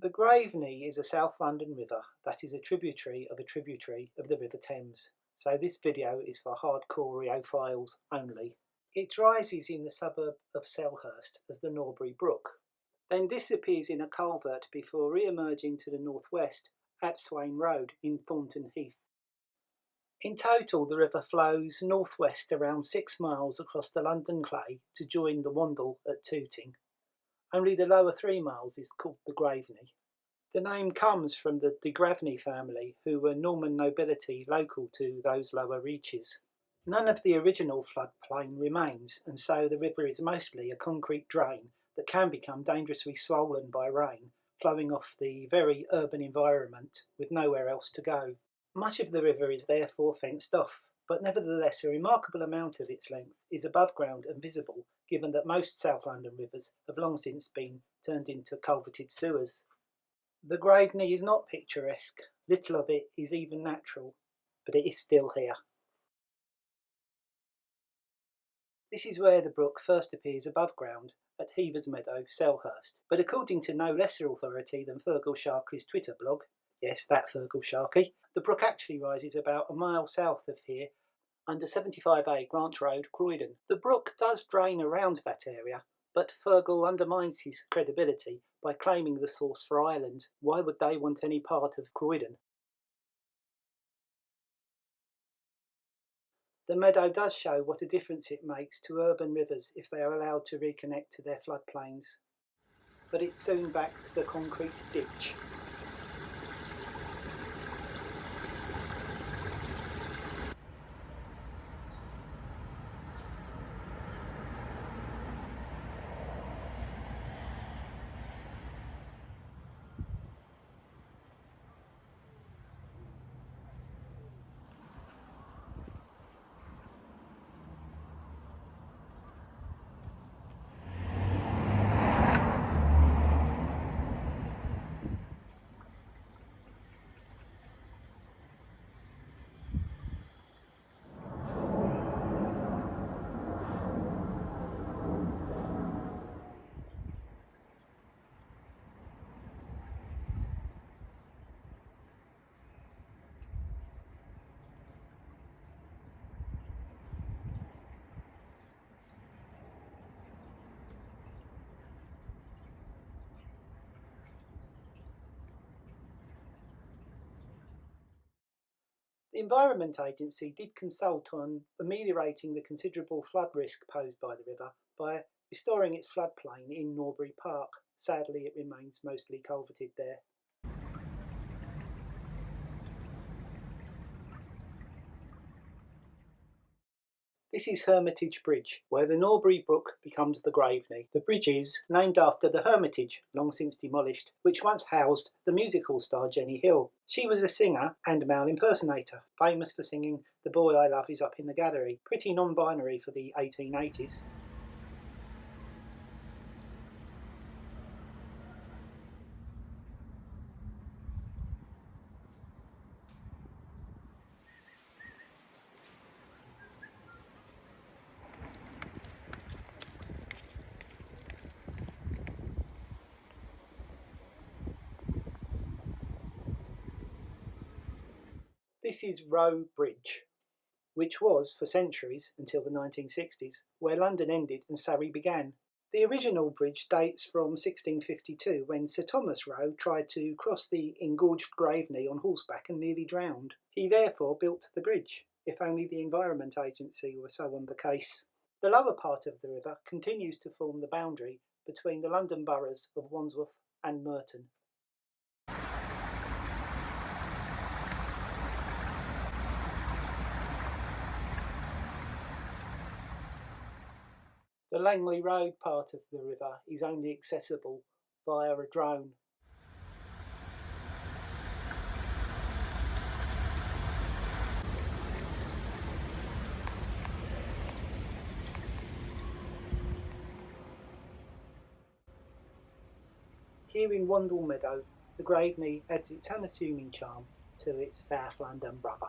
The Graveney is a South London river that is a tributary of the River Thames, so this video is for hardcore Riophiles only. It rises in the suburb of Selhurst as the Norbury Brook, then disappears in a culvert before re-emerging to the northwest at Swain Road in Thornton Heath. In total, the river flows northwest around 6 miles across the London Clay to join the Wandle at Tooting. Only the lower 3 miles is called the Graveney. The name comes from the de Graveney family, who were Norman nobility local to those lower reaches. None of the original floodplain remains, and so the river is mostly a concrete drain that can become dangerously swollen by rain, flowing off the very urban environment with nowhere else to go. Much of the river is therefore fenced off, but nevertheless a remarkable amount of its length is above ground and visible, given that most South London rivers have long since been turned into culverted sewers. The Graveney is not picturesque, little of it is even natural, but it is still here. This is where the brook first appears above ground at Heath's Meadow, Selhurst, but according to no lesser authority than Fergal Sharkey's Twitter blog, yes, that Fergal Sharkey, the brook actually rises about a mile south of here under 75A Grant Road, Croydon. The brook does drain around that area, but Fergal undermines his credibility by claiming the source for Ireland. Why would they want any part of Croydon? The meadow does show what a difference it makes to urban rivers if they are allowed to reconnect to their floodplains. But it's soon back to the concrete ditch. The Environment Agency did consult on ameliorating the considerable flood risk posed by the river by restoring its floodplain in Norbury Park. Sadly, it remains mostly culverted there. This is Hermitage Bridge, where the Norbury Brook becomes the Graveney. The bridge is named after the Hermitage, long since demolished, which once housed the musical star Jenny Hill. She was a singer and male impersonator, famous for singing "The Boy I Love Is Up in the Gallery," pretty non-binary for the 1880s. This is Row Bridge, which was, for centuries, until the 1960s, where London ended and Surrey began. The original bridge dates from 1652, when Sir Thomas Roe tried to cross the engorged Graveney on horseback and nearly drowned. He therefore built the bridge, if only the Environment Agency were so on the case. The lower part of the river continues to form the boundary between the London boroughs of Wandsworth and Merton. The Langley Road part of the river is only accessible via a drone. Here in Wandle Meadow, the Graveney adds its unassuming charm to its South London brother.